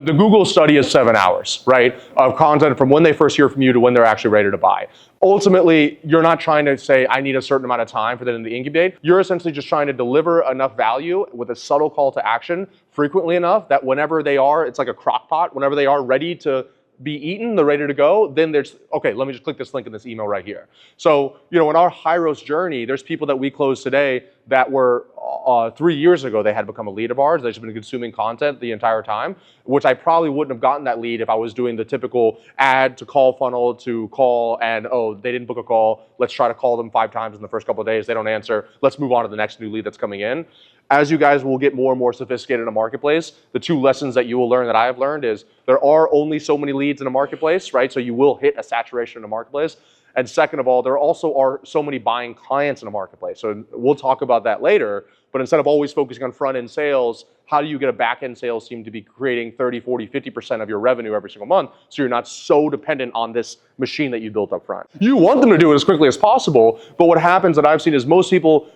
The Google study is 7 hours, right, of content from when they first hear from you to when they're actually ready to buy. Ultimately, you're not trying to say, I need a certain amount of time for them to incubate. You're essentially just trying to deliver enough value with a subtle call to action frequently enough that whenever they are, it's like a crock pot, whenever they are ready to be eaten, they're ready to go, then there's, okay, let me just click this link in this email right here. So, in our Hyros journey, there's people that we closed today that were 3 years ago, they had become a lead of ours. They've just been consuming content the entire time, which I probably wouldn't have gotten that lead if I was doing the typical add to call funnel to call and, oh, they didn't book a call. Let's try to call them 5 times in the first couple of days. They don't answer. Let's move on to the next new lead that's coming in. As you guys will get more and more sophisticated in a marketplace, the 2 lessons that you will learn that I have learned is there are only so many leads in a marketplace, right? So you will hit a saturation in a marketplace. And second of all, there also are so many buying clients in a marketplace. So we'll talk about that later. But instead of always focusing on front-end sales, how do you get a back-end sales team to be creating 30, 40, 50% of your revenue every single month so you're not so dependent on this machine that you built up front? You want them to do it as quickly as possible, but what happens that I've seen is most people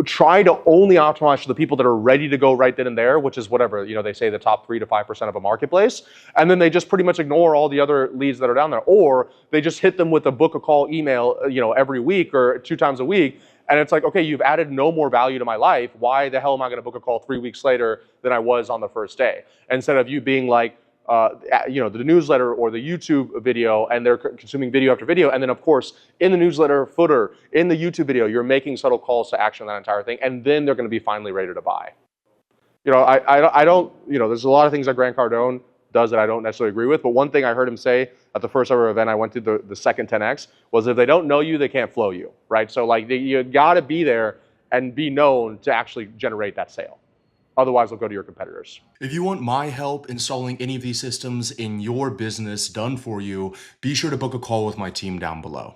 try to only optimize for the people that are ready to go right then and there, which is whatever, they say the top 3 to 5% of a marketplace. And then they just pretty much ignore all the other leads that are down there. Or they just hit them with a book a call email, every week or 2 times a week. And it's like, okay, you've added no more value to my life. Why the hell am I going to book a call 3 weeks later than I was on the first day? Instead of you being like, the newsletter or the YouTube video, and they're consuming video after video. And then of course, in the newsletter footer, in the YouTube video, you're making subtle calls to action on that entire thing. And then they're going to be finally ready to buy. I don't, there's a lot of things that Grant Cardone does that I don't necessarily agree with. But one thing I heard him say at the first ever event I went to, the second 10X, was if they don't know you, they can't flow you, right? So like you got to be there and be known to actually generate that sale. Otherwise, they'll go to your competitors. If you want my help installing any of these systems in your business done for you, be sure to book a call with my team down below.